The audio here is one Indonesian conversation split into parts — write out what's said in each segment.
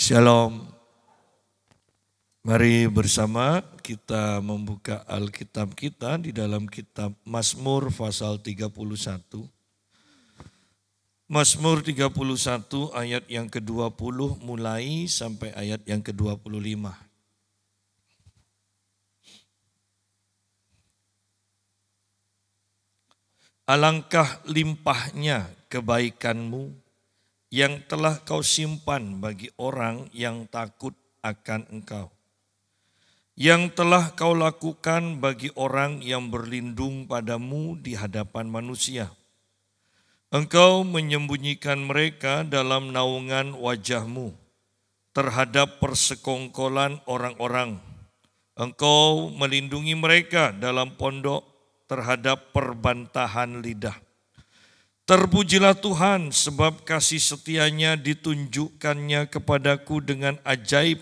Shalom. Mari bersama kita membuka Alkitab kita di dalam kitab Mazmur pasal 31. Mazmur 31 ayat yang ke-20 mulai sampai ayat yang ke-25. Alangkah limpahnya kebaikanmu yang telah kau simpan bagi orang yang takut akan engkau. Yang telah kau lakukan bagi orang yang berlindung padamu di hadapan manusia. Engkau menyembunyikan mereka dalam naungan wajahmu terhadap persekongkolan orang-orang. Engkau melindungi mereka dalam pondok terhadap perbantahan lidah. Terpujilah Tuhan sebab kasih setianya ditunjukkannya kepadaku dengan ajaib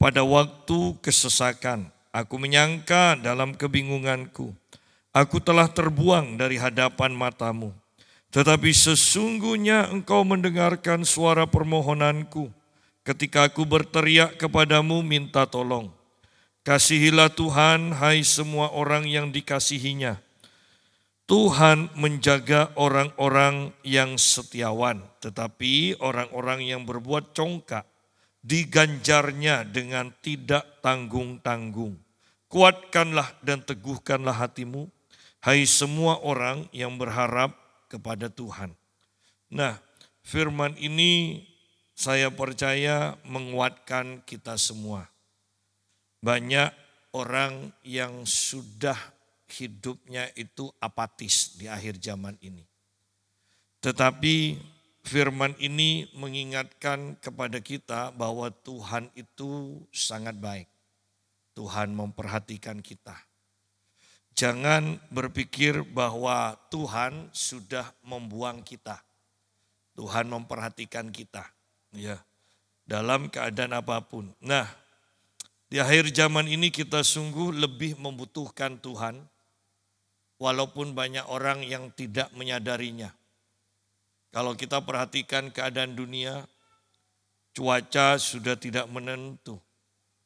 pada waktu kesesakan. Aku menyangka dalam kebingunganku, aku telah terbuang dari hadapan matamu. Tetapi sesungguhnya engkau mendengarkan suara permohonanku ketika aku berteriak kepadamu minta tolong. Kasihilah Tuhan, hai semua orang yang dikasihinya. Tuhan menjaga orang-orang yang setiawan, tetapi orang-orang yang berbuat congkak diganjarnya dengan tidak tanggung-tanggung. Kuatkanlah dan teguhkanlah hatimu, hai semua orang yang berharap kepada Tuhan. Nah, firman ini saya percaya menguatkan kita semua. Banyak orang yang sudah hidupnya itu apatis di akhir zaman ini. Tetapi firman ini mengingatkan kepada kita bahwa Tuhan itu sangat baik. Tuhan memperhatikan kita. Jangan berpikir bahwa Tuhan sudah membuang kita. Tuhan memperhatikan kita, ya, dalam keadaan apapun. Nah, di akhir zaman ini kita sungguh lebih membutuhkan Tuhan, walaupun banyak orang yang tidak menyadarinya. Kalau kita perhatikan keadaan dunia, cuaca sudah tidak menentu,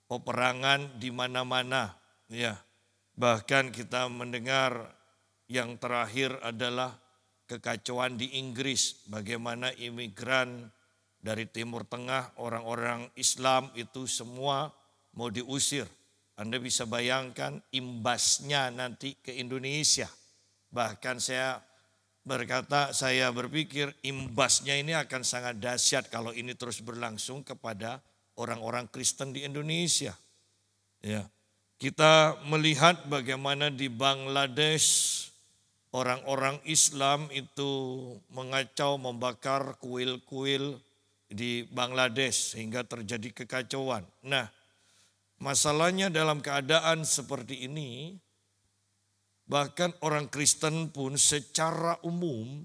peperangan di mana-mana, ya. Bahkan kita mendengar yang terakhir adalah kekacauan di Inggris, bagaimana imigran dari Timur Tengah, orang-orang Islam itu semua mau diusir. Anda bisa bayangkan imbasnya nanti ke Indonesia. Bahkan saya berpikir imbasnya ini akan sangat dahsyat kalau ini terus berlangsung kepada orang-orang Kristen di Indonesia. Ya. Kita melihat bagaimana di Bangladesh orang-orang Islam itu mengacau, membakar kuil-kuil di Bangladesh sehingga terjadi kekacauan. Nah, masalahnya dalam keadaan seperti ini, bahkan orang Kristen pun secara umum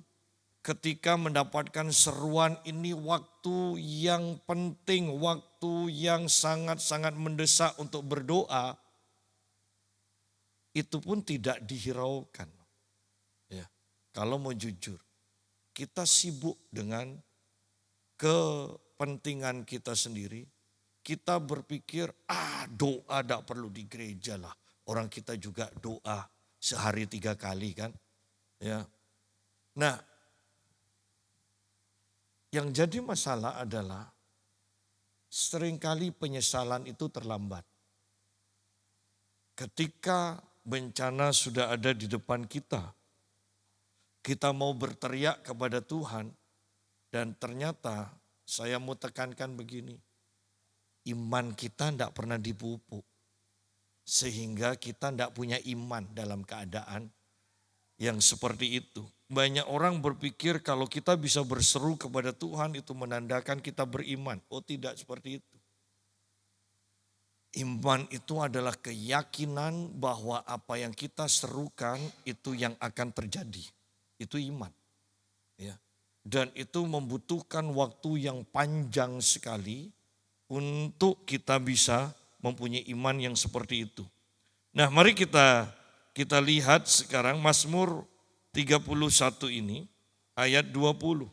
ketika mendapatkan seruan ini waktu yang penting, waktu yang sangat-sangat mendesak untuk berdoa, itu pun tidak dihiraukan. Ya, kalau mau jujur, kita sibuk dengan kepentingan kita sendiri. Kita berpikir, doa tidak perlu di gereja lah. Orang kita juga doa sehari 3 kali kan. Ya. Nah, yang jadi masalah adalah seringkali penyesalan itu terlambat. Ketika bencana sudah ada di depan kita mau berteriak kepada Tuhan, dan ternyata saya mau tekankan begini, iman kita tidak pernah dipupuk. Sehingga kita tidak punya iman dalam keadaan yang seperti itu. Banyak orang berpikir kalau kita bisa berseru kepada Tuhan itu menandakan kita beriman. Oh, tidak seperti itu. Iman itu adalah keyakinan bahwa apa yang kita serukan itu yang akan terjadi. Itu iman. Ya. Dan itu membutuhkan waktu yang panjang sekali untuk kita bisa mempunyai iman yang seperti itu. Nah, mari kita lihat sekarang Mazmur 31 ini ayat 20.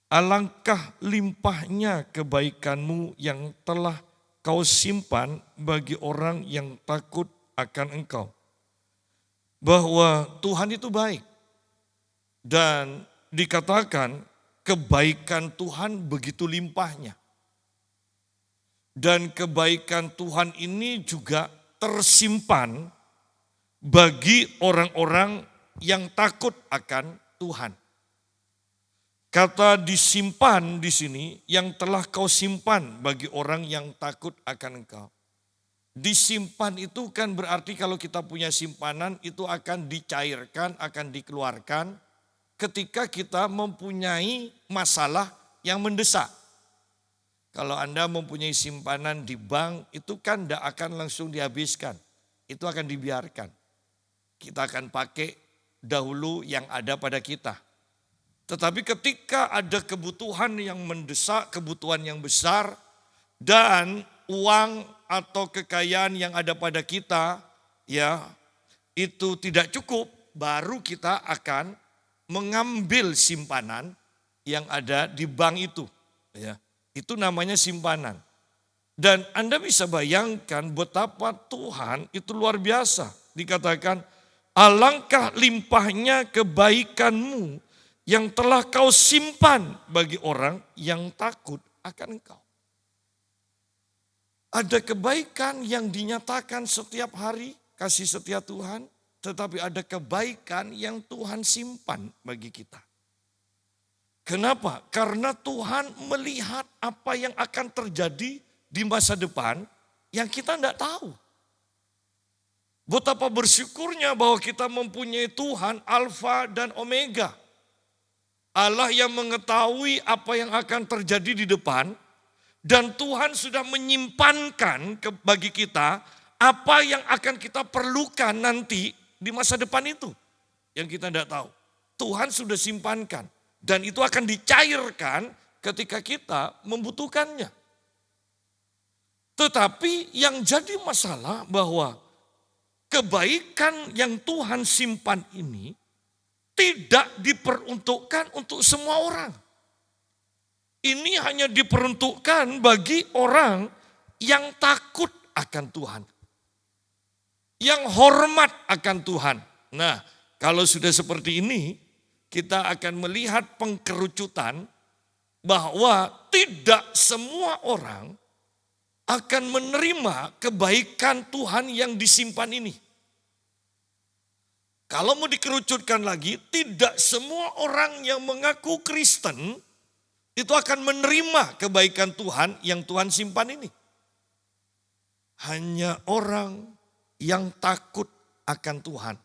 Alangkah limpahnya kebaikanmu yang telah kau simpan bagi orang yang takut akan engkau. Bahwa Tuhan itu baik. Dan dikatakan kebaikan Tuhan begitu limpahnya. Dan kebaikan Tuhan ini juga tersimpan bagi orang-orang yang takut akan Tuhan. Kata disimpan di sini, yang telah kau simpan bagi orang yang takut akan engkau. Disimpan itu kan berarti kalau kita punya simpanan itu akan dicairkan, akan dikeluarkan ketika kita mempunyai masalah yang mendesak. Kalau Anda mempunyai simpanan di bank itu kan tidak akan langsung dihabiskan. Itu akan dibiarkan. Kita akan pakai dahulu yang ada pada kita. Tetapi ketika ada kebutuhan yang mendesak, kebutuhan yang besar, dan uang atau kekayaan yang ada pada kita, ya itu tidak cukup, baru kita akan mengambil simpanan yang ada di bank itu. Ya, itu namanya simpanan. Dan Anda bisa bayangkan betapa Tuhan itu luar biasa. Dikatakan, alangkah limpahnya kebaikanmu yang telah kau simpan bagi orang yang takut akan engkau. Ada kebaikan yang dinyatakan setiap hari, kasih setia Tuhan, tetapi ada kebaikan yang Tuhan simpan bagi kita. Kenapa? Karena Tuhan melihat apa yang akan terjadi di masa depan yang kita tidak tahu. Betapa bersyukurnya bahwa kita mempunyai Tuhan Alfa dan Omega. Allah yang mengetahui apa yang akan terjadi di depan. Dan Tuhan sudah menyimpankan bagi kita apa yang akan kita perlukan nanti di masa depan itu. Yang kita tidak tahu. Tuhan sudah simpankan. Dan itu akan dicairkan ketika kita membutuhkannya. Tetapi yang jadi masalah bahwa kebaikan yang Tuhan simpan ini tidak diperuntukkan untuk semua orang. Ini hanya diperuntukkan bagi orang yang takut akan Tuhan. Yang hormat akan Tuhan. Nah, kalau sudah seperti ini, kita akan melihat pengkerucutan bahwa tidak semua orang akan menerima kebaikan Tuhan yang disimpan ini. Kalau mau dikerucutkan lagi, tidak semua orang yang mengaku Kristen itu akan menerima kebaikan Tuhan yang Tuhan simpan ini. Hanya orang yang takut akan Tuhan.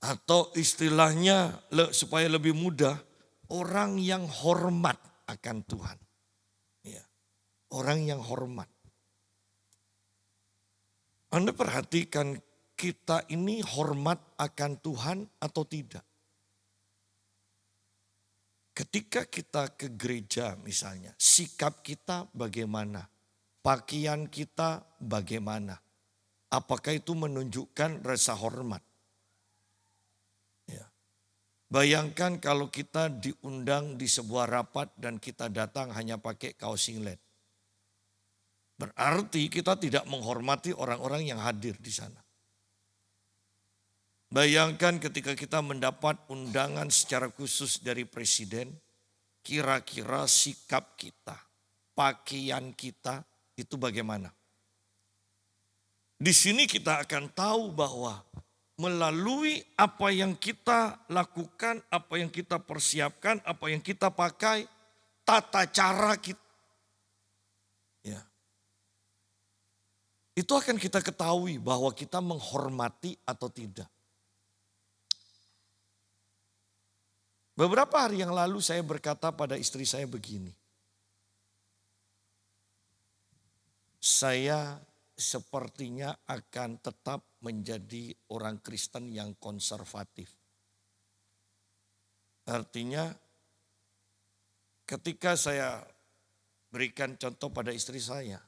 Atau istilahnya supaya lebih mudah, orang yang hormat akan Tuhan. Ya, orang yang hormat. Anda perhatikan kita ini hormat akan Tuhan atau tidak? Ketika kita ke gereja misalnya, sikap kita bagaimana? Pakaian kita bagaimana? Apakah itu menunjukkan rasa hormat? Ya. Bayangkan kalau kita diundang di sebuah rapat dan kita datang hanya pakai kaos singlet. Berarti kita tidak menghormati orang-orang yang hadir di sana. Bayangkan ketika kita mendapat undangan secara khusus dari presiden, kira-kira sikap kita, pakaian kita itu bagaimana? Di sini kita akan tahu bahwa melalui apa yang kita lakukan, apa yang kita persiapkan, apa yang kita pakai, tata cara kita. Ya. Itu akan kita ketahui bahwa kita menghormati atau tidak. Beberapa hari yang lalu saya berkata pada istri saya begini. Saya sepertinya akan tetap menjadi orang Kristen yang konservatif. Artinya ketika saya berikan contoh pada istri saya.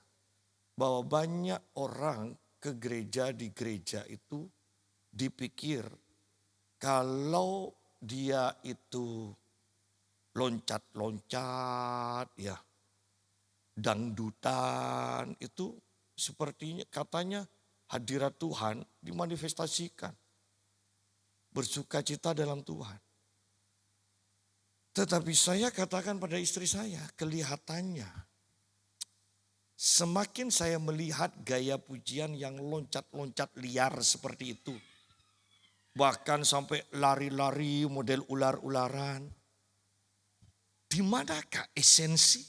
Bahwa banyak orang ke gereja di gereja itu dipikir kalau dia itu loncat-loncat, ya, dangdutan, itu sepertinya katanya hadirat Tuhan dimanifestasikan. Bersuka cita dalam Tuhan. Tetapi saya katakan pada istri saya, kelihatannya semakin saya melihat gaya pujian yang loncat-loncat liar seperti itu. Bahkan sampai lari-lari model ular-ularan. Di manakah esensi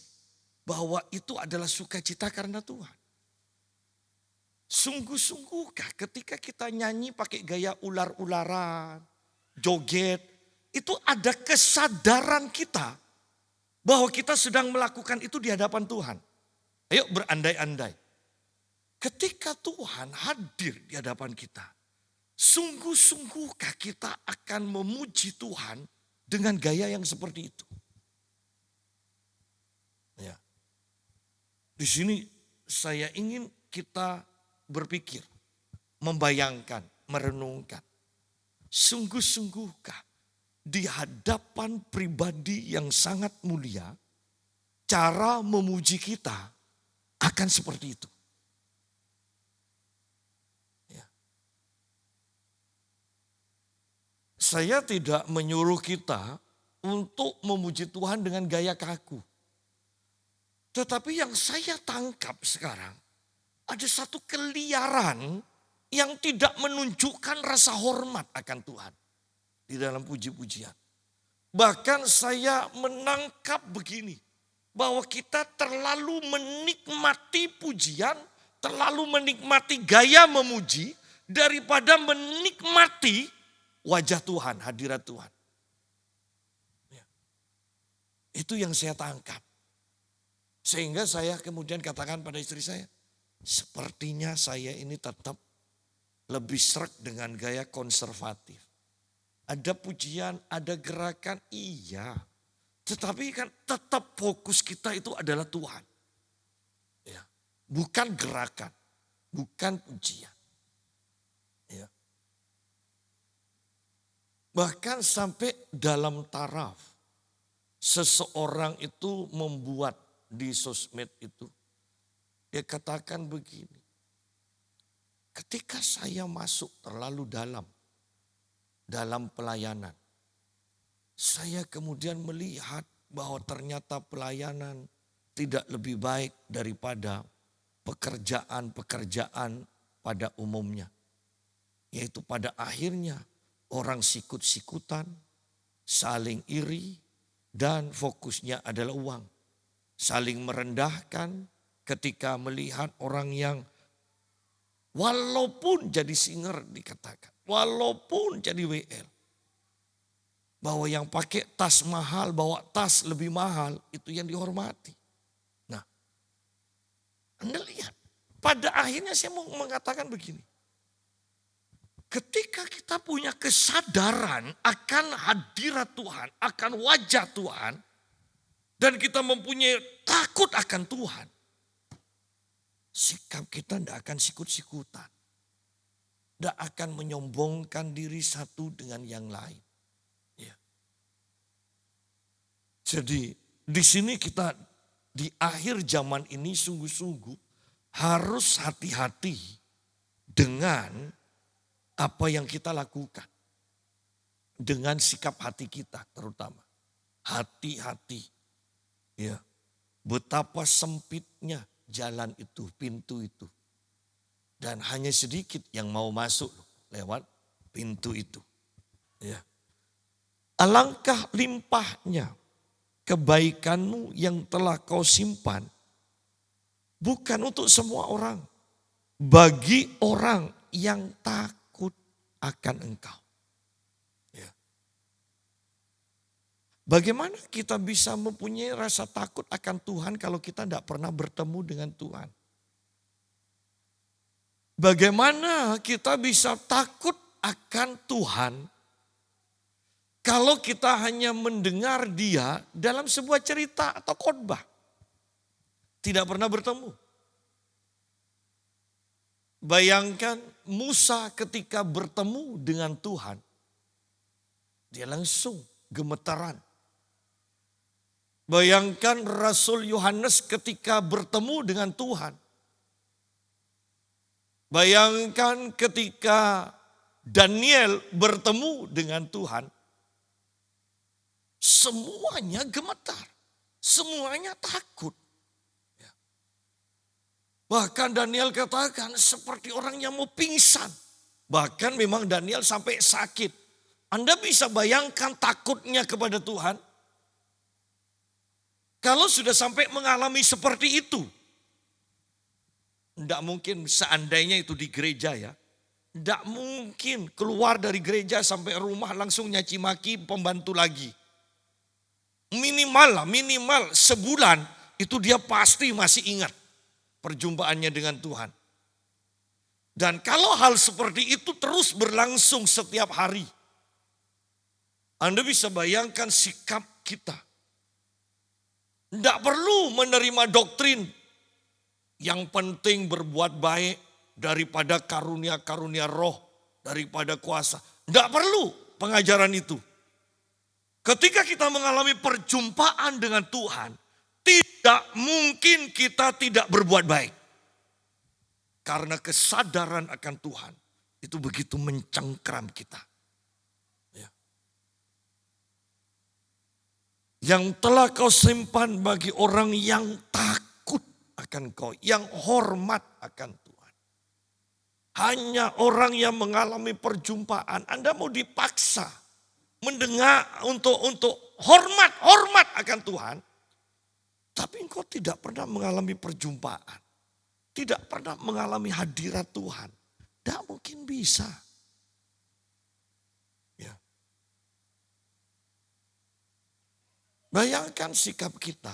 bahwa itu adalah sukacita karena Tuhan? Sungguh-sungguhkah ketika kita nyanyi pakai gaya ular-ularan, joget, itu ada kesadaran kita bahwa kita sedang melakukan itu di hadapan Tuhan. Ayo berandai-andai. Ketika Tuhan hadir di hadapan kita, sungguh-sungguhkah kita akan memuji Tuhan dengan gaya yang seperti itu? Ya. Di sini saya ingin kita berpikir, membayangkan, merenungkan. Sungguh-sungguhkah di hadapan pribadi yang sangat mulia, cara memuji kita akan seperti itu? Ya. Saya tidak menyuruh kita untuk memuji Tuhan dengan gaya kaku. Tetapi yang saya tangkap sekarang, ada satu keliaran yang tidak menunjukkan rasa hormat akan Tuhan di dalam puji-pujian. Bahkan saya menangkap begini, bahwa kita terlalu menikmati pujian, terlalu menikmati gaya memuji, daripada menikmati wajah Tuhan, hadirat Tuhan. Ya. Itu yang saya tangkap. Sehingga saya kemudian katakan pada istri saya, sepertinya saya ini tetap lebih sreg dengan gaya konservatif. Ada pujian, ada gerakan, iya. Tetapi kan tetap fokus kita itu adalah Tuhan. Ya. Bukan gerakan, bukan pujian. Ya. Bahkan sampai dalam taraf, seseorang itu membuat di sosmed itu, dia katakan begini, ketika saya masuk terlalu dalam pelayanan, saya kemudian melihat bahwa ternyata pelayanan tidak lebih baik daripada pekerjaan-pekerjaan pada umumnya. Yaitu pada akhirnya orang sikut-sikutan, saling iri, dan fokusnya adalah uang. Saling merendahkan, ketika melihat orang yang walaupun jadi singer dikatakan, walaupun jadi WL, bahwa yang pakai tas mahal, bawa tas lebih mahal, itu yang dihormati. Nah, Anda lihat, pada akhirnya saya mau mengatakan begini. Ketika kita punya kesadaran akan hadirat Tuhan, akan wajah Tuhan, dan kita mempunyai takut akan Tuhan, sikap kita tidak akan sikut-sikutan. Tidak akan menyombongkan diri satu dengan yang lain. Ya. Jadi di sini kita di akhir zaman ini sungguh-sungguh harus hati-hati dengan apa yang kita lakukan. Dengan sikap hati kita terutama. Hati-hati. Ya. Betapa sempitnya jalan itu, pintu itu. Dan hanya sedikit yang mau masuk lewat pintu itu. Ya. Alangkah limpahnya kebaikanmu yang telah kau simpan. Bukan untuk semua orang. Bagi orang yang takut akan engkau. Ya. Bagaimana kita bisa mempunyai rasa takut akan Tuhan kalau kita tidak pernah bertemu dengan Tuhan? Bagaimana kita bisa takut akan Tuhan kalau kita hanya mendengar Dia dalam sebuah cerita atau khotbah? Tidak pernah bertemu. Bayangkan Musa ketika bertemu dengan Tuhan, dia langsung gemetaran. Bayangkan Rasul Yohanes ketika bertemu dengan Tuhan. Bayangkan ketika Daniel bertemu dengan Tuhan. Semuanya gemetar. Semuanya takut. Bahkan Daniel katakan seperti orang yang mau pingsan. Bahkan memang Daniel sampai sakit. Anda bisa bayangkan takutnya kepada Tuhan? Kalau sudah sampai mengalami seperti itu. Tidak mungkin seandainya itu di gereja ya. Tidak mungkin keluar dari gereja sampai rumah langsung nyaci maki pembantu lagi. Minimal sebulan itu dia pasti masih ingat perjumpaannya dengan Tuhan. Dan kalau hal seperti itu terus berlangsung setiap hari. Anda bisa bayangkan sikap kita. Tidak perlu menerima doktrin. Yang penting berbuat baik daripada karunia-karunia roh. Daripada kuasa. Tidak perlu pengajaran itu. Ketika kita mengalami perjumpaan dengan Tuhan. Tidak mungkin kita tidak berbuat baik. Karena kesadaran akan Tuhan. Itu begitu mencengkram kita. Yang telah kau simpan bagi orang yang takut akan kau. Yang hormat akan Tuhan. Hanya orang yang mengalami perjumpaan. Anda mau dipaksa mendengar untuk hormat akan Tuhan. Tapi engkau tidak pernah mengalami perjumpaan. Tidak pernah mengalami hadirat Tuhan. Tidak mungkin bisa. Ya. Bayangkan sikap kita.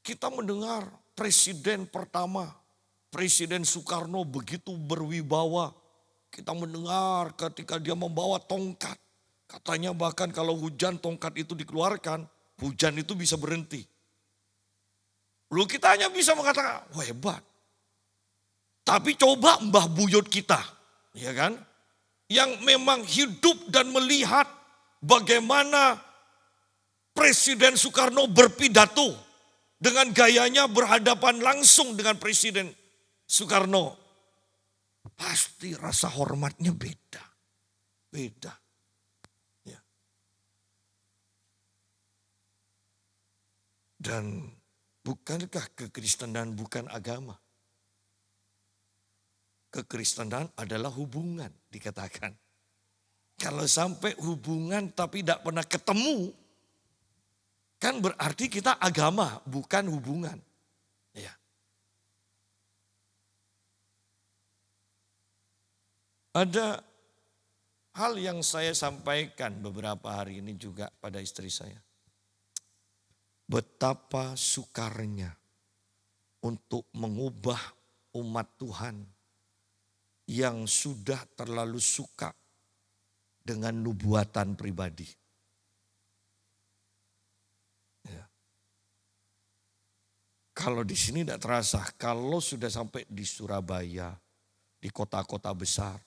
Kita mendengar presiden pertama. Presiden Soekarno begitu berwibawa. Kita mendengar ketika dia membawa tongkat. Katanya bahkan kalau hujan tongkat itu dikeluarkan. Hujan itu bisa berhenti. Lalu kita hanya bisa mengatakan, wah hebat. Tapi coba Mbah Buyut kita, ya kan? Yang memang hidup dan melihat bagaimana Presiden Soekarno berpidato dengan gayanya berhadapan langsung dengan Presiden Soekarno. Pasti rasa hormatnya beda. Beda. Ya. Dan bukankah kekristenan bukan agama? Kekristenan adalah hubungan dikatakan. Kalau sampai hubungan tapi tidak pernah ketemu, kan berarti kita agama bukan hubungan. Ya. Ada hal yang saya sampaikan beberapa hari ini juga pada istri saya. Betapa sukarnya untuk mengubah umat Tuhan yang sudah terlalu suka dengan nubuatan pribadi. Ya. Kalau di sini tidak terasa, kalau sudah sampai di Surabaya, di kota-kota besar,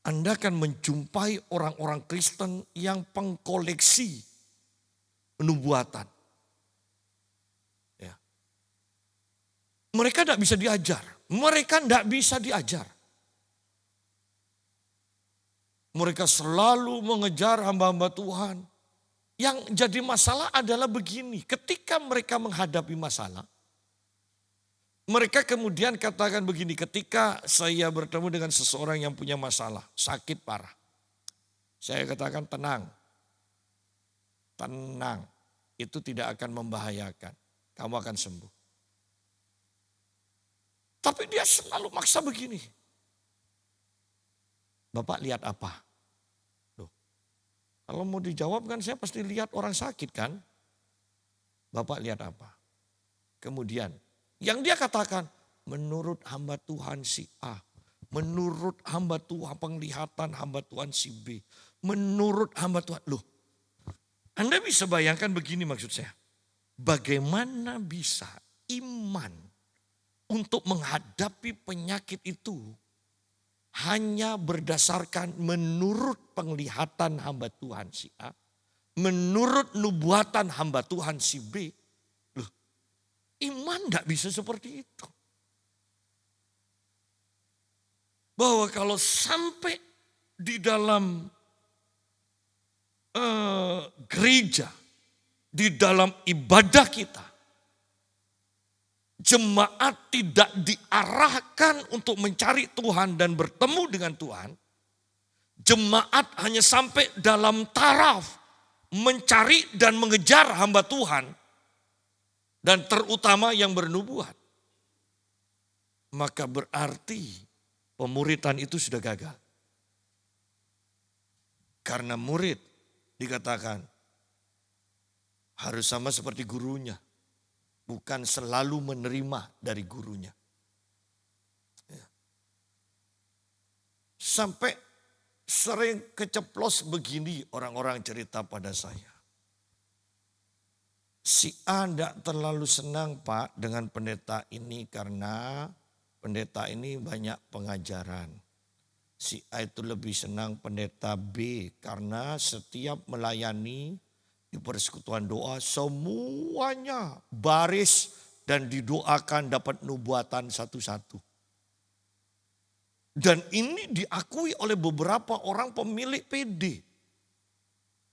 Anda akan menjumpai orang-orang Kristen yang pengkoleksi nubuatan. Ya. Mereka tidak bisa diajar. Mereka tidak bisa diajar. Mereka selalu mengejar hamba-hamba Tuhan. Yang jadi masalah adalah begini. Ketika mereka menghadapi masalah. Mereka kemudian katakan begini. Ketika saya bertemu dengan seseorang yang punya masalah. Sakit parah. Saya katakan tenang. Tenang. Itu tidak akan membahayakan. Kamu akan sembuh. Tapi dia selalu maksa begini. Bapak lihat apa? Kalau mau dijawab kan saya pasti lihat orang sakit kan. Bapak lihat apa? Kemudian yang dia katakan menurut hamba Tuhan si A. Menurut hamba Tuhan penglihatan hamba Tuhan si B. Menurut hamba Tuhan. Loh Anda bisa bayangkan begini maksud saya. Bagaimana bisa iman untuk menghadapi penyakit itu hanya berdasarkan menurut penglihatan hamba Tuhan si A menurut nubuatan hamba Tuhan si B. Loh, iman tidak bisa seperti itu. Bahwa kalau sampai di dalam gereja, di dalam ibadah kita, jemaat tidak diarahkan untuk mencari Tuhan dan bertemu dengan Tuhan. Jemaat hanya sampai dalam taraf mencari dan mengejar hamba Tuhan. Dan terutama yang bernubuat. Maka berarti pemuritan itu sudah gagal. Karena murid dikatakan harus sama seperti gurunya. Bukan selalu menerima dari gurunya. Ya. Sampai sering keceplos begini orang-orang cerita pada saya. Si A tidak terlalu senang Pak dengan pendeta ini karena pendeta ini banyak pengajaran. Si A itu lebih senang pendeta B karena setiap melayani di persekutuan doa semuanya baris dan didoakan dapat nubuatan satu-satu. Dan ini diakui oleh beberapa orang pemilik PD.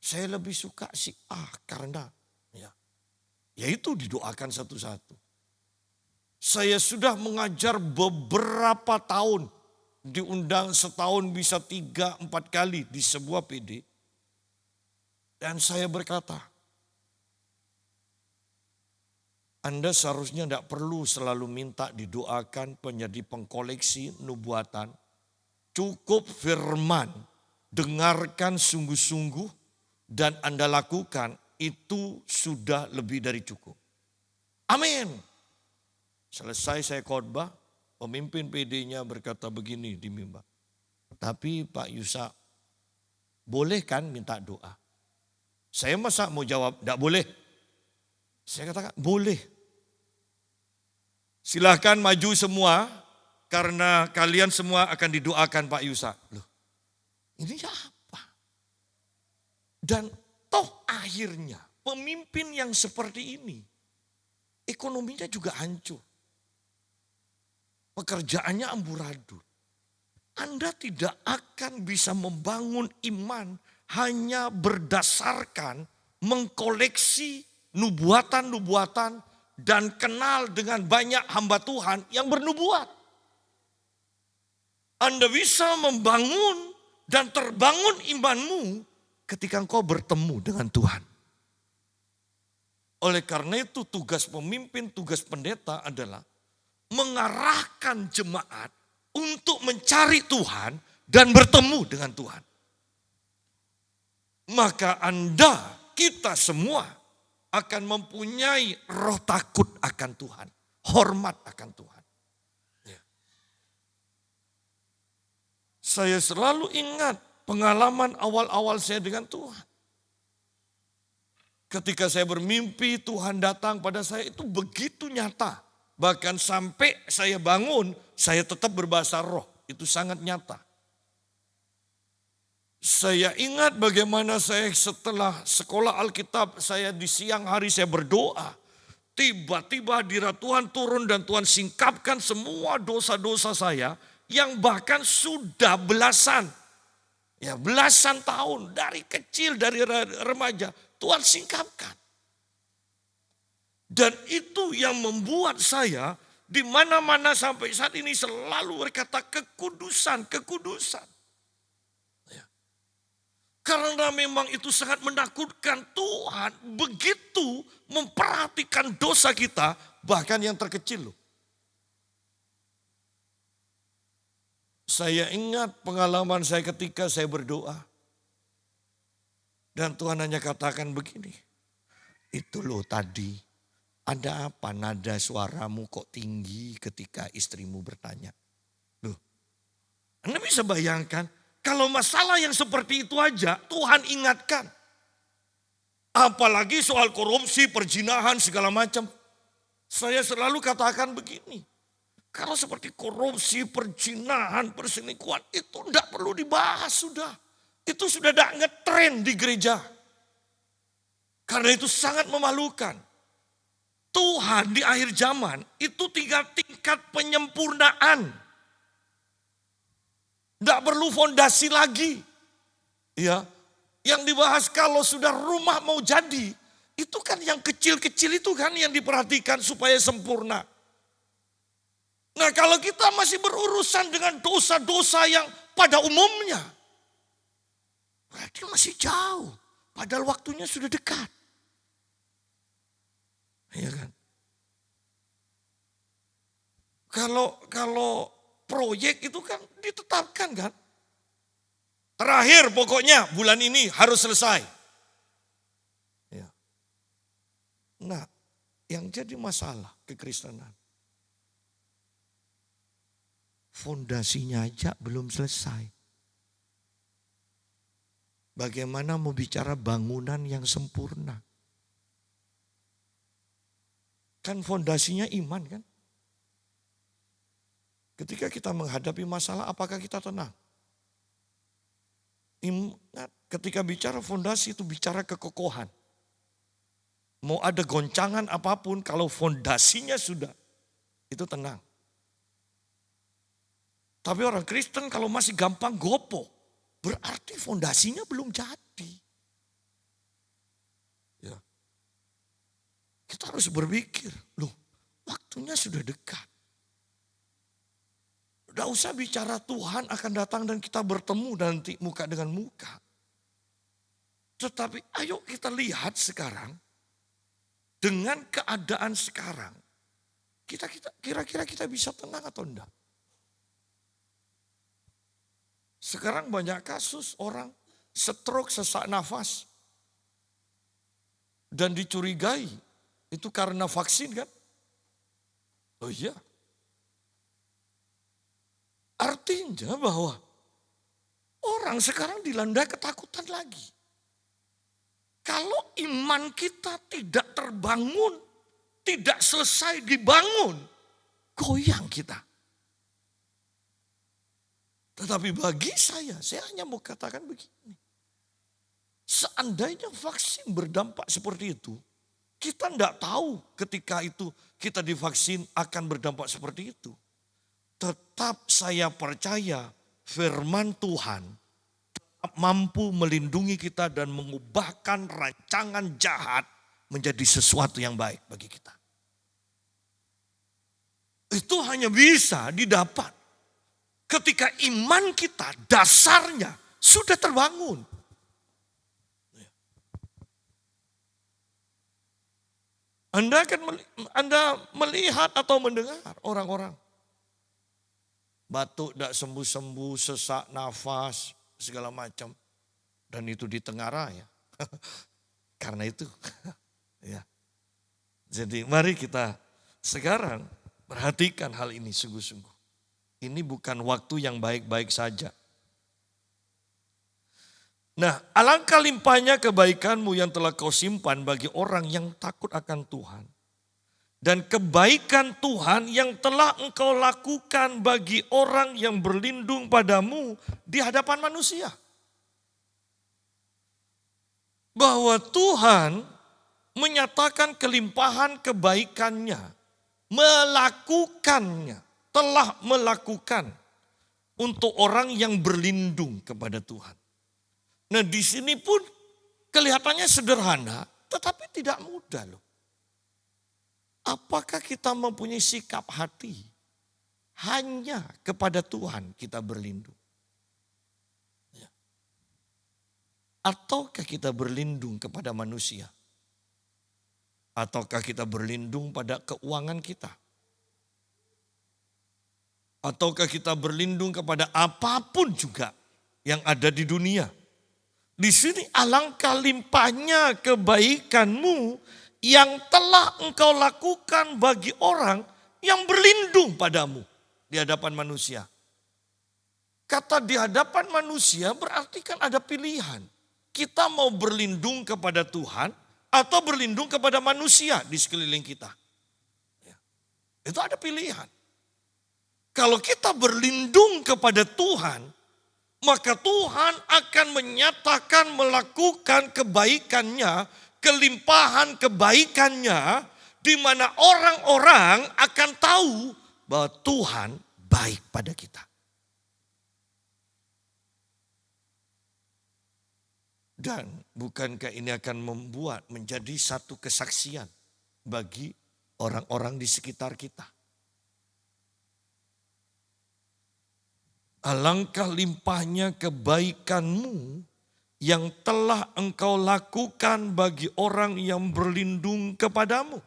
Saya lebih suka si A karena yaitu didoakan satu-satu. Saya sudah mengajar beberapa tahun. Diundang setahun bisa 3-4 kali di sebuah PD. Dan saya berkata, Anda seharusnya tidak perlu selalu minta didoakan menjadi pengkoleksi nubuatan. Cukup firman, dengarkan sungguh-sungguh dan Anda lakukan, itu sudah lebih dari cukup. Amin. Selesai saya khotbah, pemimpin PD-nya berkata begini di mimbar. Tapi Pak Yusak, boleh kan minta doa? Saya masa mau jawab, tidak boleh. Saya katakan, boleh. Silahkan maju semua, karena kalian semua akan didoakan Pak Yusak. Loh, ini apa? Dan toh akhirnya pemimpin yang seperti ini, ekonominya juga hancur. Pekerjaannya amburadul. Anda tidak akan bisa membangun iman hanya berdasarkan mengkoleksi nubuatan-nubuatan dan kenal dengan banyak hamba Tuhan yang bernubuat. Anda bisa membangun dan terbangun imanmu ketika engkau bertemu dengan Tuhan. Oleh karena itu tugas pemimpin, tugas pendeta adalah mengarahkan jemaat untuk mencari Tuhan dan bertemu dengan Tuhan. Maka Anda, kita semua akan mempunyai roh takut akan Tuhan. Hormat akan Tuhan. Ya. Saya selalu ingat pengalaman awal-awal saya dengan Tuhan. Ketika saya bermimpi Tuhan datang pada saya itu begitu nyata. Bahkan sampai saya bangun, saya tetap berbahasa roh. Itu sangat nyata. Saya ingat bagaimana saya setelah sekolah Alkitab, saya di siang hari saya berdoa. Tiba-tiba hadirat Tuhan turun dan Tuhan singkapkan semua dosa-dosa saya yang bahkan sudah belasan tahun dari kecil, dari remaja. Tuhan singkapkan. Dan itu yang membuat saya di mana-mana sampai saat ini selalu berkata kekudusan, kekudusan. Karena memang itu sangat menakutkan. Tuhan begitu memperhatikan dosa kita, bahkan yang terkecil loh. Saya ingat pengalaman saya ketika saya berdoa. Dan Tuhan hanya katakan begini. Itu loh tadi, ada apa nada suaramu kok tinggi ketika istrimu bertanya. Loh, Anda bisa bayangkan. Kalau masalah yang seperti itu aja Tuhan ingatkan. Apalagi soal korupsi, perzinahan segala macam. Saya selalu katakan begini. Kalau seperti korupsi, perzinahan, perselingkuhan itu tidak perlu dibahas sudah. Itu sudah tidak ngetren di gereja. Karena itu sangat memalukan. Tuhan di akhir zaman itu tinggal tingkat penyempurnaan. Tidak perlu fondasi lagi. Ya, yang dibahas kalau sudah rumah mau jadi, itu kan yang kecil-kecil itu kan yang diperhatikan supaya sempurna. Nah, kalau kita masih berurusan dengan dosa-dosa yang pada umumnya, berarti masih jauh. Padahal waktunya sudah dekat. Iya kan? Kalau proyek itu kan ditetapkan kan. Terakhir pokoknya bulan ini harus selesai. Ya. Nah, yang jadi masalah kekristenan, fondasinya aja belum selesai. Bagaimana mau bicara bangunan yang sempurna? Kan fondasinya iman kan? Ketika kita menghadapi masalah, apakah kita tenang? Ketika bicara fondasi itu bicara kekokohan. Mau ada goncangan apapun, kalau fondasinya sudah, itu tenang. Tapi orang Kristen kalau masih gampang gopoh, berarti fondasinya belum jadi. Ya. Kita harus berpikir, loh waktunya sudah dekat. Udah usah bicara Tuhan akan datang dan kita bertemu nanti muka dengan muka. Tetapi ayo kita lihat sekarang, dengan keadaan sekarang, kira-kira kita bisa tenang atau enggak? Sekarang banyak kasus orang stroke, sesak nafas. Dan dicurigai itu karena vaksin kan? Oh iya. Artinya bahwa orang sekarang dilanda ketakutan lagi. Kalau iman kita tidak terbangun, tidak selesai dibangun, goyang kita. Tetapi bagi saya hanya mau katakan begini. Seandainya vaksin berdampak seperti itu, kita tidak tahu ketika itu kita divaksin akan berdampak seperti itu. Tetap saya percaya firman Tuhan tetap mampu melindungi kita dan mengubahkan rancangan jahat menjadi sesuatu yang baik bagi kita. Itu hanya bisa didapat ketika iman kita dasarnya sudah terbangun. Anda melihat atau mendengar orang-orang batuk tidak sembuh-sembuh, sesak nafas, segala macam. Dan itu di Tengara ya. Karena itu. Ya. Jadi mari kita sekarang perhatikan hal ini sungguh-sungguh. Ini bukan waktu yang baik-baik saja. Nah, alangkah limpahnya kebaikanmu yang telah kau simpan bagi orang yang takut akan Tuhan. Dan kebaikan Tuhan yang telah engkau lakukan bagi orang yang berlindung padamu di hadapan manusia. Bahwa Tuhan menyatakan kelimpahan kebaikannya, melakukannya, telah melakukan untuk orang yang berlindung kepada Tuhan. Nah di sini pun kelihatannya sederhana, tetapi tidak mudah loh. Apakah kita mempunyai sikap hati hanya kepada Tuhan kita berlindung? Ya. Ataukah kita berlindung kepada manusia? Ataukah kita berlindung pada keuangan kita? Ataukah kita berlindung kepada apapun juga yang ada di dunia? Di sini alangkah limpahnya kebaikanmu yang telah engkau lakukan bagi orang yang berlindung padamu di hadapan manusia. Kata di hadapan manusia berarti kan ada pilihan. Kita mau berlindung kepada Tuhan atau berlindung kepada manusia di sekeliling kita. Ya. Itu ada pilihan. Kalau kita berlindung kepada Tuhan, maka Tuhan akan menyatakan melakukan kebaikannya kelimpahan kebaikannya, di mana orang-orang akan tahu bahwa Tuhan baik pada kita. Dan bukankah ini akan membuat menjadi satu kesaksian bagi orang-orang di sekitar kita? Alangkah limpahnya kebaikanmu yang telah engkau lakukan bagi orang yang berlindung kepadamu.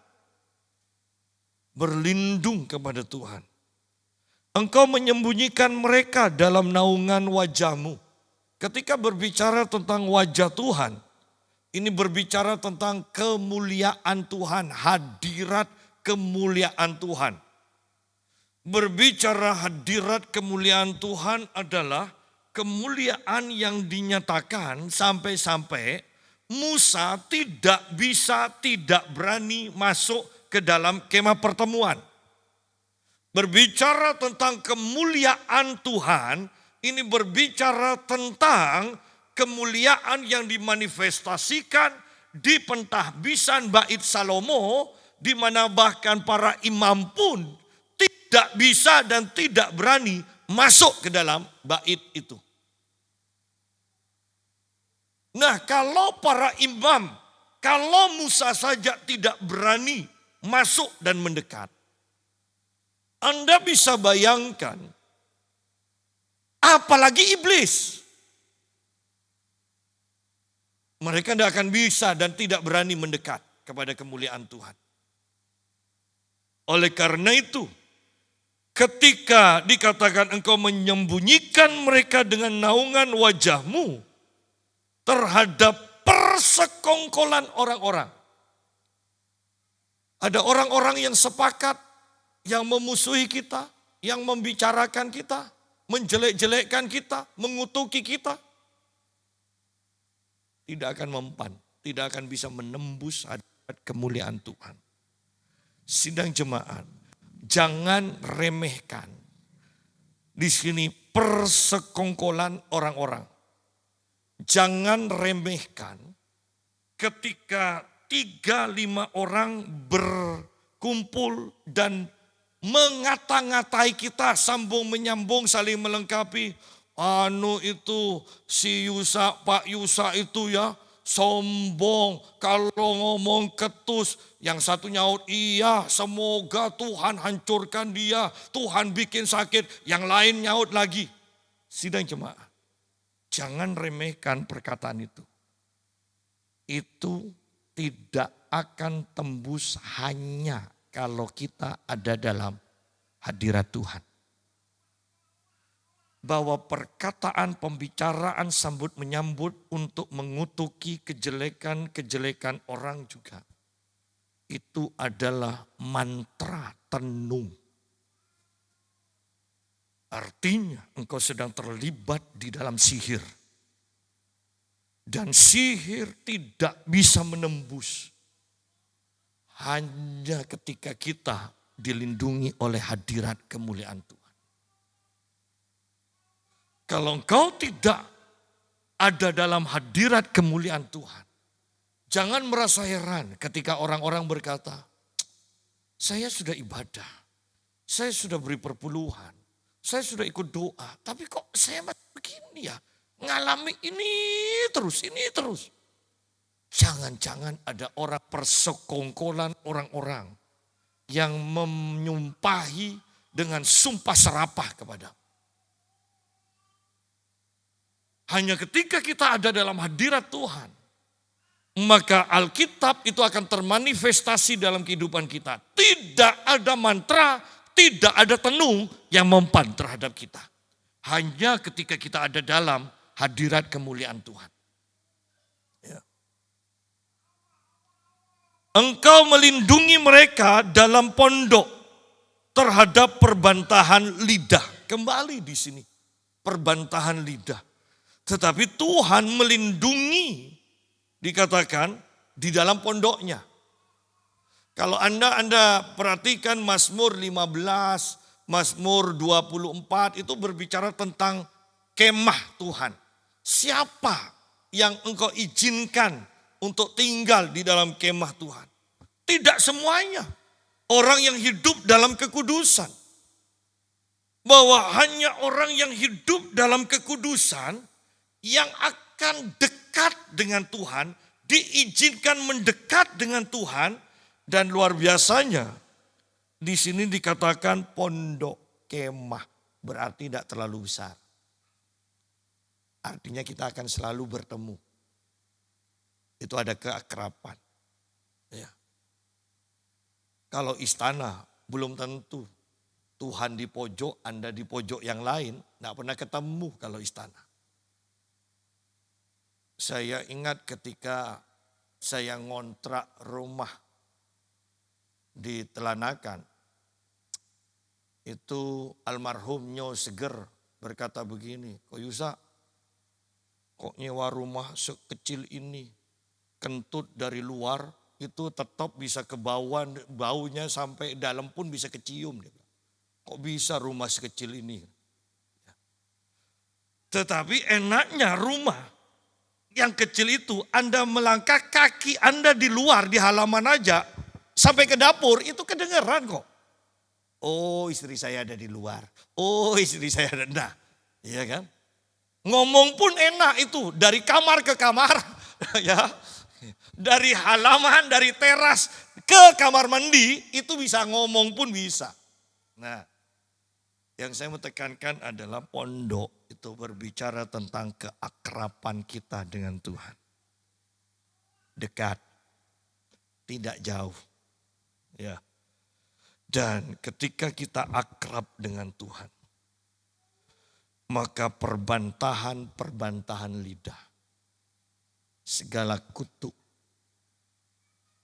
Berlindung kepada Tuhan. Engkau menyembunyikan mereka dalam naungan wajahmu. Ketika berbicara tentang wajah Tuhan, ini berbicara tentang kemuliaan Tuhan, hadirat kemuliaan Tuhan. Berbicara hadirat kemuliaan Tuhan adalah kemuliaan yang dinyatakan sampai-sampai Musa tidak berani masuk ke dalam kemah pertemuan. Berbicara tentang kemuliaan Tuhan, ini berbicara tentang kemuliaan yang dimanifestasikan di pentahbisan Bait Salomo, di mana bahkan para imam pun tidak bisa dan tidak berani masuk ke dalam bait itu. Nah, kalau para imam, kalau Musa saja tidak berani masuk dan mendekat, Anda bisa bayangkan, apalagi iblis. Mereka tidak akan bisa dan tidak berani mendekat kepada kemuliaan Tuhan. Oleh karena itu, ketika dikatakan engkau menyembunyikan mereka dengan naungan wajahmu terhadap persekongkolan orang-orang. Ada orang-orang yang sepakat, yang memusuhi kita, yang membicarakan kita, menjelek-jelekkan kita, mengutuki kita. Tidak akan mempan, tidak akan bisa menembus hadirat kemuliaan Tuhan. Sidang jemaat, jangan remehkan di sini persekongkolan orang-orang. Jangan remehkan ketika 3-5 orang berkumpul dan mengata-ngatai kita, sambung menyambung, saling melengkapi. Itu si Yusa, Pak Yusa itu ya sombong, kalau ngomong ketus. Yang satu nyaut, iya semoga Tuhan hancurkan dia, Tuhan bikin sakit. Yang lain nyaut lagi. Sidang jemaat, jangan remehkan perkataan itu. Itu tidak akan tembus hanya kalau kita ada dalam hadirat Tuhan. Bahwa perkataan, pembicaraan, sambut menyambut untuk mengutuki kejelekan-kejelekan orang juga. Itu adalah mantra tenung. Artinya engkau sedang terlibat di dalam sihir. Dan sihir tidak bisa menembus. Hanya ketika kita dilindungi oleh hadirat kemuliaan Tuhan. Kalau engkau tidak ada dalam hadirat kemuliaan Tuhan, jangan merasa heran ketika orang-orang berkata, saya sudah ibadah, saya sudah beri perpuluhan, saya sudah ikut doa, tapi kok saya masih begini ya, ngalami ini terus. Jangan-jangan ada orang persekongkolan orang-orang yang menyumpahi dengan sumpah serapah kepada. Hanya ketika kita ada dalam hadirat Tuhan, maka Alkitab itu akan termanifestasi dalam kehidupan kita. Tidak ada mantra, tidak ada tenung yang mempan terhadap kita. Hanya ketika kita ada dalam hadirat kemuliaan Tuhan. Ya. Engkau melindungi mereka dalam pondok terhadap perbantahan lidah. Kembali di sini, perbantahan lidah. Tetapi Tuhan melindungi, dikatakan di dalam pondoknya. Kalau Anda perhatikan Mazmur 15, Mazmur 24 itu berbicara tentang kemah Tuhan. Siapa yang engkau izinkan untuk tinggal di dalam kemah Tuhan. Tidak semuanya orang yang hidup dalam kekudusan. Bahwa hanya orang yang hidup dalam kekudusan yang akan dekat dengan Tuhan, diizinkan mendekat dengan Tuhan, dan luar biasanya di sini dikatakan pondok kemah, berarti tidak terlalu besar. Artinya kita akan selalu bertemu. Itu ada keakraban. Ya. Kalau istana belum tentu. Tuhan di pojok, Anda di pojok yang lain, tidak pernah ketemu kalau istana. Saya ingat ketika saya ngontrak rumah di Telanakan, itu almarhum Nyo Seger berkata begini, kok Yusa, kok nyewa rumah sekecil ini, kentut dari luar, itu tetap bisa ke bawah, baunya sampai dalam pun bisa kecium. Kok bisa rumah sekecil ini? Tetapi enaknya rumah yang kecil itu, Anda melangkah kaki Anda di luar, di halaman aja, sampai ke dapur, itu kedengeran kok. Oh, istri saya ada di luar. Oh, istri saya ada. Nah, iya kan? Ngomong pun enak itu, dari kamar ke kamar, ya. Dari halaman, dari teras ke kamar mandi, itu bisa ngomong pun bisa. Nah, yang saya mau tekankan adalah pondok itu berbicara tentang keakraban kita dengan Tuhan. Dekat, tidak jauh. Ya. Dan ketika kita akrab dengan Tuhan, maka perbantahan lidah, segala kutuk,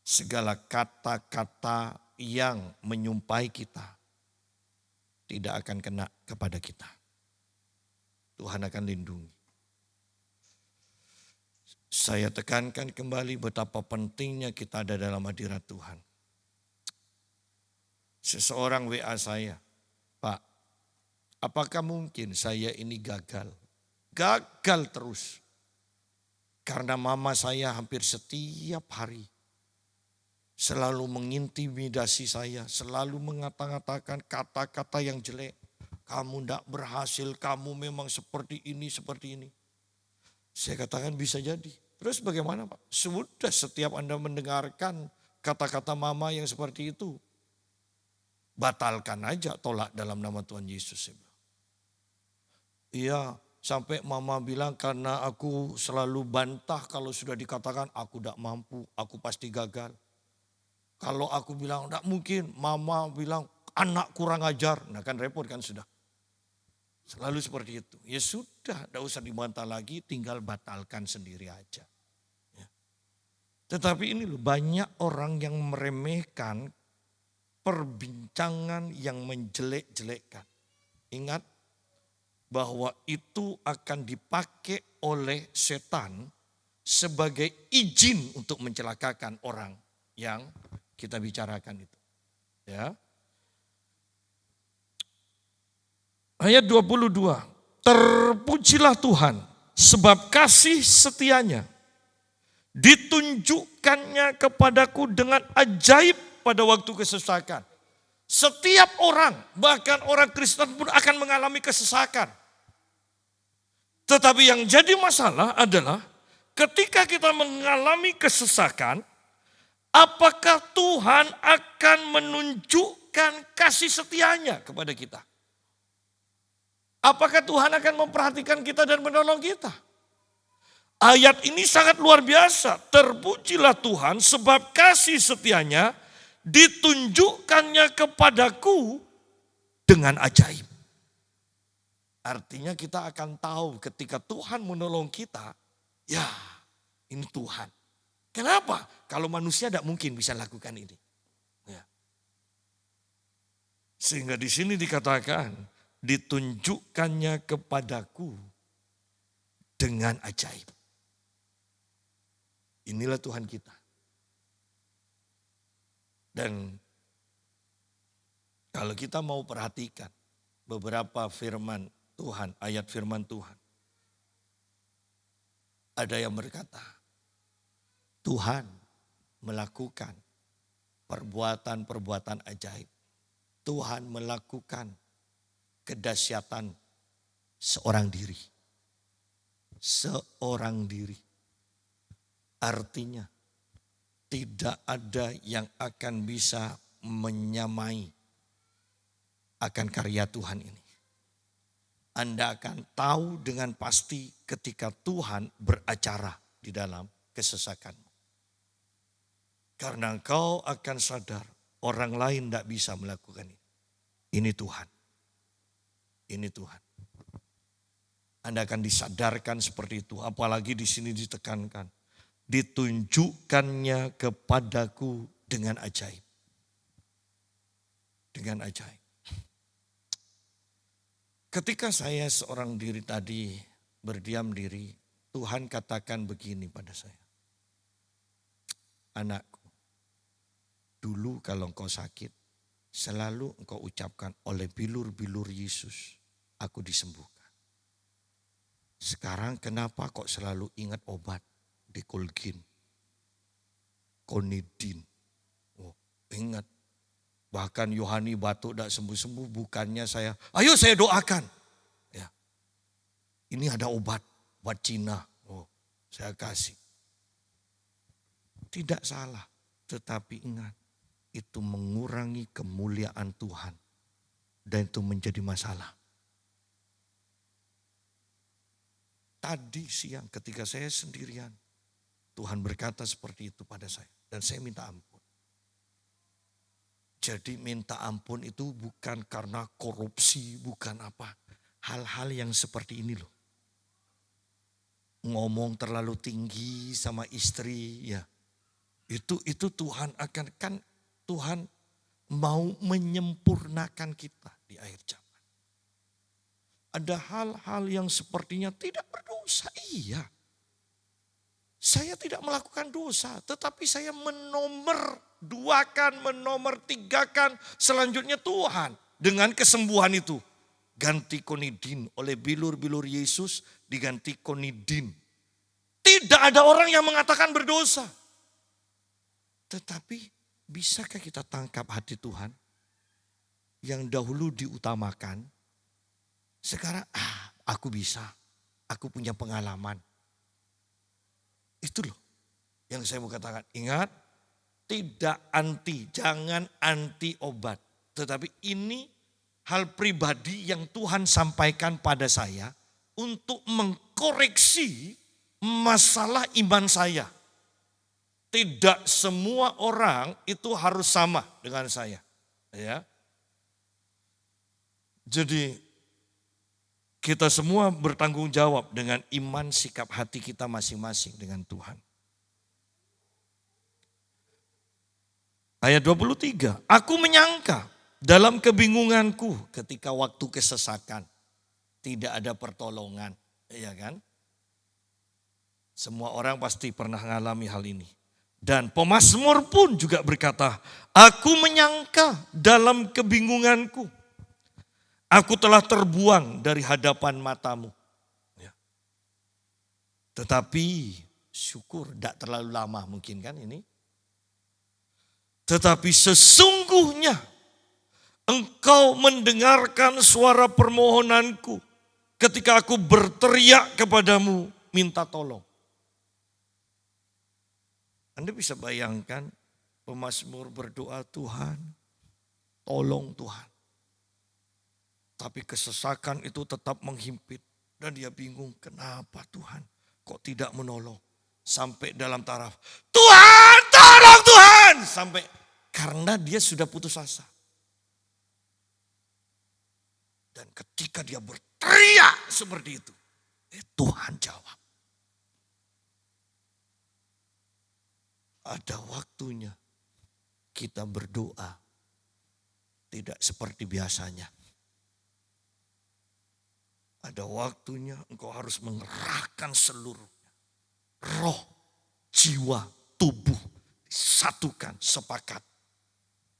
segala kata-kata yang menyumpai kita, tidak akan kena kepada kita. Tuhan akan lindungi. Saya tekankan kembali betapa pentingnya kita ada dalam hadirat Tuhan. Seseorang WA saya, Pak, apakah mungkin saya ini gagal? Gagal terus. Karena mama saya hampir setiap hari selalu mengintimidasi saya, selalu mengatakan kata-kata yang jelek. Kamu tidak berhasil, kamu memang seperti ini, seperti ini. Saya katakan bisa jadi. Terus bagaimana Pak? Sudah setiap Anda mendengarkan kata-kata mama yang seperti itu, batalkan aja, tolak dalam nama Tuhan Yesus. Iya, sampai mama bilang karena aku selalu bantah kalau sudah dikatakan aku tidak mampu, aku pasti gagal. Kalau aku bilang tidak mungkin, mama bilang anak kurang ajar. Nah kan repot kan sudah. Selalu seperti itu. Ya sudah, tidak usah dibantah lagi, tinggal batalkan sendiri aja. Ya. Tetapi ini loh, banyak orang yang meremehkan perbincangan yang menjelek-jelekkan. Ingat bahwa itu akan dipakai oleh setan sebagai izin untuk mencelakakan orang yang kita bicarakan itu. Ya. Ayat 22. Terpujilah Tuhan sebab kasih setianya ditunjukkannya kepadaku dengan ajaib pada waktu kesesakan. Setiap orang, bahkan orang Kristen pun akan mengalami kesesakan. Tetapi yang jadi masalah adalah ketika kita mengalami kesesakan, apakah Tuhan akan menunjukkan kasih setianya kepada kita? Apakah Tuhan akan memperhatikan kita dan menolong kita? Ayat ini sangat luar biasa. Terpujilah Tuhan sebab kasih setianya ditunjukkannya kepadaku dengan ajaib. Artinya kita akan tahu ketika Tuhan menolong kita, ya ini Tuhan. Kenapa? Kalau manusia tidak mungkin bisa lakukan ini. Ya. Sehingga di sini dikatakan, ditunjukkannya kepadaku dengan ajaib. Inilah Tuhan kita. Dan kalau kita mau perhatikan beberapa firman Tuhan, ayat firman Tuhan. Ada yang berkata, Tuhan melakukan perbuatan-perbuatan ajaib. Tuhan melakukan kedahsyatan seorang diri. Seorang diri. Artinya tidak ada yang akan bisa menyamai akan karya Tuhan ini. Anda akan tahu dengan pasti ketika Tuhan beracara di dalam kesesakanmu. Karena engkau akan sadar orang lain tidak bisa melakukan ini. Ini Tuhan. Ini Tuhan. Anda akan disadarkan seperti itu. Apalagi di sini ditekankan. Ditunjukkannya kepadaku dengan ajaib. Dengan ajaib. Ketika saya seorang diri tadi berdiam diri, Tuhan katakan begini pada saya. Anakku, dulu kalau engkau sakit, selalu engkau ucapkan oleh bilur-bilur Yesus, aku disembuhkan. Sekarang kenapa kok selalu ingat obat? Dekolgin, konidin. Oh, ingat. Bahkan Yohani batuk tidak sembuh-sembuh, bukannya saya, ayo saya doakan. Ya. Ini ada obat Cina. Oh, saya kasih. Tidak salah, tetapi ingat, itu mengurangi kemuliaan Tuhan. Dan itu menjadi masalah. Tadi siang ketika saya sendirian, Tuhan berkata seperti itu pada saya. Dan saya minta ampun. Jadi minta ampun itu bukan karena korupsi, bukan apa. Hal-hal yang seperti ini loh. Ngomong terlalu tinggi sama istri, ya. Itu Tuhan akan, kan Tuhan mau menyempurnakan kita di akhir zaman. Ada hal-hal yang sepertinya tidak berdosa, iya. Saya tidak melakukan dosa, tetapi saya menomor tigakan selanjutnya Tuhan. Dengan kesembuhan itu, ganti konidin oleh bilur-bilur Yesus, diganti konidin. Tidak ada orang yang mengatakan berdosa. Tetapi bisakah kita tangkap hati Tuhan? Yang dahulu diutamakan, sekarang aku bisa, aku punya pengalaman. Itu loh yang saya mau katakan. Ingat, tidak anti, jangan anti obat. Tetapi ini hal pribadi yang Tuhan sampaikan pada saya untuk mengkoreksi masalah iman saya. Tidak semua orang itu harus sama dengan saya. Ya. Jadi kita semua bertanggung jawab dengan iman sikap hati kita masing-masing dengan Tuhan. Ayat 23, aku menyangka dalam kebingunganku ketika waktu kesesakan tidak ada pertolongan, ya kan? Semua orang pasti pernah mengalami hal ini. Dan pemazmur pun juga berkata, aku menyangka dalam kebingunganku. Aku telah terbuang dari hadapan matamu. Ya. Tetapi syukur tidak terlalu lama mungkin kan ini. Tetapi sesungguhnya engkau mendengarkan suara permohonanku ketika aku berteriak kepadamu minta tolong. Anda bisa bayangkan pemazmur berdoa, Tuhan, tolong Tuhan. Tapi kesesakan itu tetap menghimpit. Dan dia bingung, kenapa Tuhan kok tidak menolong. Sampai dalam taraf, Tuhan tolong Tuhan. Sampai karena dia sudah putus asa. Dan ketika dia berteriak seperti itu, Tuhan jawab. Ada waktunya kita berdoa tidak seperti biasanya. Ada waktunya engkau harus mengerahkan seluruhnya. Roh, jiwa, tubuh disatukan, sepakat.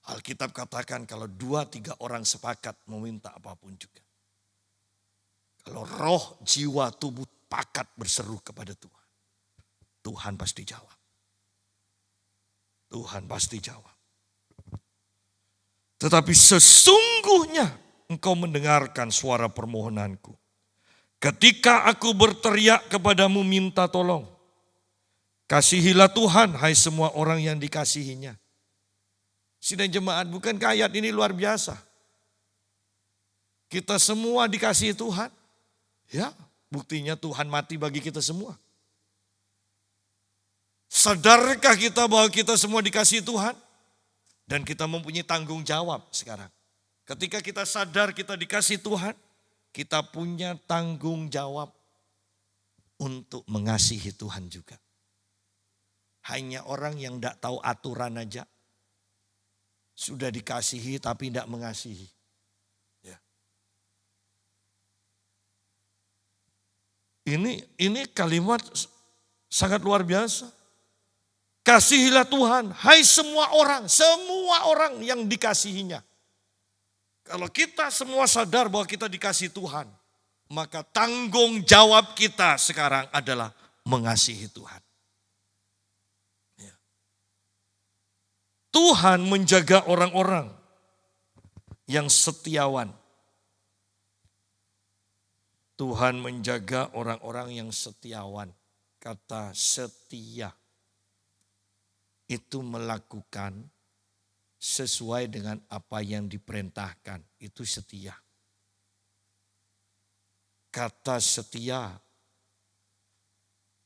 Alkitab katakan kalau 2-3 orang sepakat meminta apapun juga. Kalau roh, jiwa, tubuh sepakat berseru kepada Tuhan. Tuhan pasti jawab. Tuhan pasti jawab. Tetapi sesungguhnya engkau mendengarkan suara permohonanku. Ketika aku berteriak kepadamu minta tolong. Kasihilah Tuhan, hai semua orang yang dikasihinya. Sidang jemaat, bukankah ayat ini luar biasa? Kita semua dikasihi Tuhan. Ya, buktinya Tuhan mati bagi kita semua. Sadarkah kita bahwa kita semua dikasihi Tuhan? Dan kita mempunyai tanggung jawab sekarang. Ketika kita sadar kita dikasihi Tuhan, kita punya tanggung jawab untuk mengasihi Tuhan juga. Hanya orang yang tidak tahu aturan aja, sudah dikasihi tapi tidak mengasihi. Ya. Ini kalimat sangat luar biasa. Kasihilah Tuhan, hai semua orang yang dikasihinya. Kalau kita semua sadar bahwa kita dikasihi Tuhan, maka tanggung jawab kita sekarang adalah mengasihi Tuhan. Ya. Tuhan menjaga orang-orang yang setiawan. Tuhan menjaga orang-orang yang setiawan. Kata setia itu melakukan sesuai dengan apa yang diperintahkan. Itu setia. Kata setia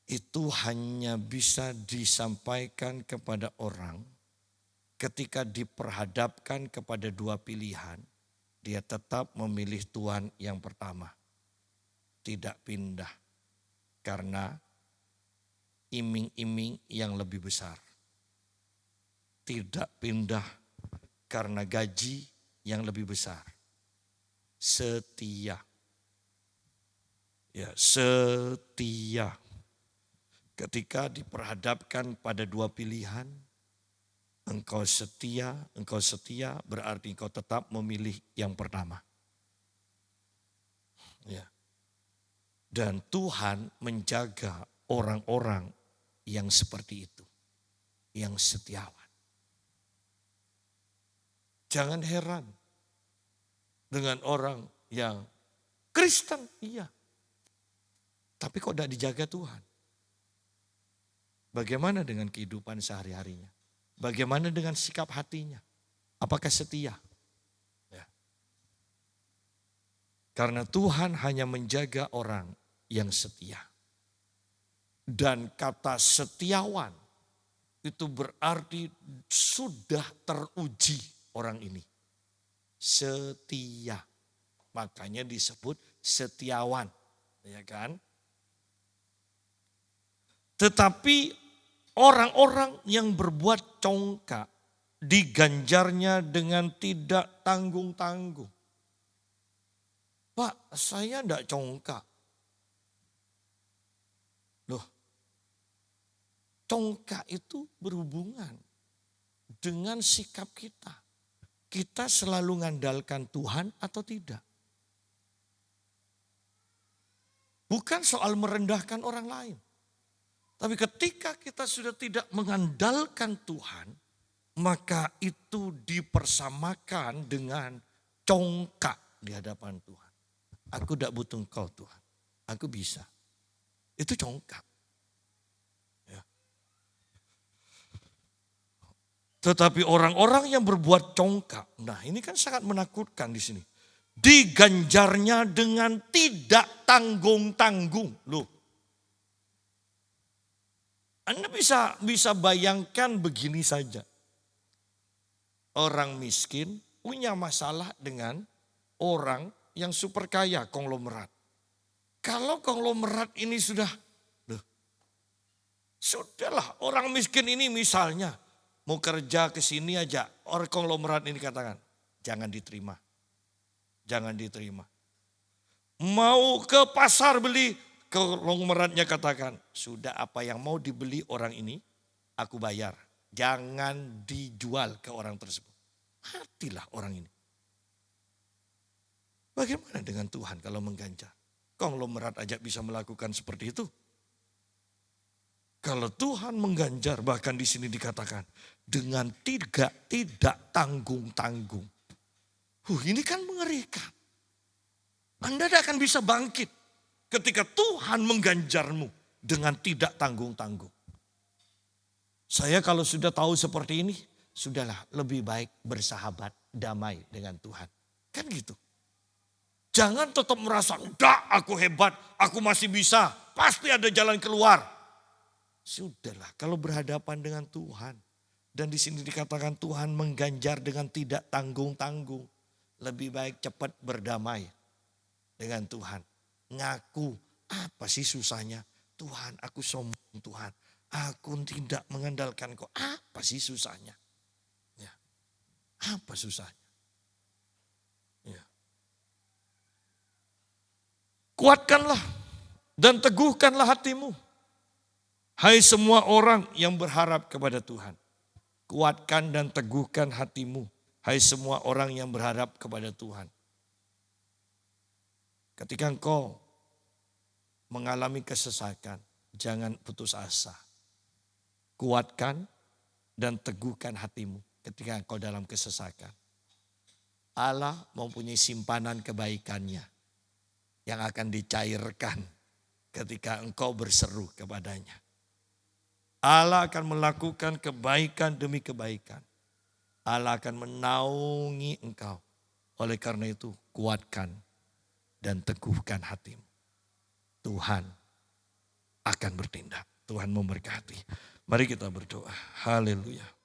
itu hanya bisa disampaikan kepada orang ketika diperhadapkan kepada dua pilihan. Dia tetap memilih Tuhan yang pertama. Tidak pindah karena iming-iming yang lebih besar. Tidak pindah karena gaji yang lebih besar. Setia. Ya, setia. Ketika diperhadapkan pada dua pilihan, engkau setia berarti engkau tetap memilih yang pertama. Ya. Dan Tuhan menjaga orang-orang yang seperti itu, yang setiawan. Jangan heran dengan orang yang Kristen, iya. Tapi kok tidak dijaga Tuhan? Bagaimana dengan kehidupan sehari-harinya? Bagaimana dengan sikap hatinya? Apakah setia? Ya. Karena Tuhan hanya menjaga orang yang setia. Dan kata setiawan itu berarti sudah teruji. Orang ini setia, makanya disebut setiawan, ya kan? Tetapi orang-orang yang berbuat congkak diganjarnya dengan tidak tanggung-tanggung. Pak, saya tidak congkak. Loh, congkak itu berhubungan dengan sikap kita. Kita selalu mengandalkan Tuhan atau tidak? Bukan soal merendahkan orang lain. Tapi ketika kita sudah tidak mengandalkan Tuhan, maka itu dipersamakan dengan congkak di hadapan Tuhan. Aku tidak butuh engkau Tuhan, aku bisa. Itu congkak. Tetapi orang-orang yang berbuat congkak, nah ini kan sangat menakutkan di sini. Diganjarnya dengan tidak tanggung-tanggung. Loh. Anda bisa bayangkan begini saja. Orang miskin punya masalah dengan orang yang super kaya, konglomerat. Kalau konglomerat ini sudahlah orang miskin ini misalnya mau kerja ke sini aja, orang konglomerat ini katakan, jangan diterima. Jangan diterima. Mau ke pasar beli, konglomeratnya katakan, sudah apa yang mau dibeli orang ini, aku bayar. Jangan dijual ke orang tersebut. Matilah orang ini. Bagaimana dengan Tuhan kalau mengganjar? Konglomerat aja bisa melakukan seperti itu. Kalau Tuhan mengganjar, bahkan di sini dikatakan dengan tidak tanggung-tanggung. Ini kan mengerikan. Anda tidak akan bisa bangkit ketika Tuhan mengganjarmu dengan tidak tanggung-tanggung. Saya kalau sudah tahu seperti ini, sudahlah lebih baik bersahabat damai dengan Tuhan. Kan gitu. Jangan tetap merasa, udah aku hebat, aku masih bisa, pasti ada jalan keluar. Sudahlah, kalau berhadapan dengan Tuhan. Dan di sini dikatakan Tuhan mengganjar dengan tidak tanggung-tanggung. Lebih baik cepat berdamai dengan Tuhan. Ngaku, apa sih susahnya? Tuhan, aku sombong Tuhan. Aku tidak mengandalkan Kau. Apa sih susahnya? Ya. Apa susahnya? Ya. Kuatkanlah dan teguhkanlah hatimu. Hai semua orang yang berharap kepada Tuhan. Kuatkan dan teguhkan hatimu. Hai semua orang yang berharap kepada Tuhan. Ketika engkau mengalami kesesakan, jangan putus asa. Kuatkan dan teguhkan hatimu ketika engkau dalam kesesakan. Allah mempunyai simpanan kebaikannya yang akan dicairkan ketika engkau berseru kepadanya. Allah akan melakukan kebaikan demi kebaikan. Allah akan menaungi engkau. Oleh karena itu, kuatkan dan teguhkan hatimu. Tuhan akan bertindak. Tuhan memberkati. Mari kita berdoa. Haleluya.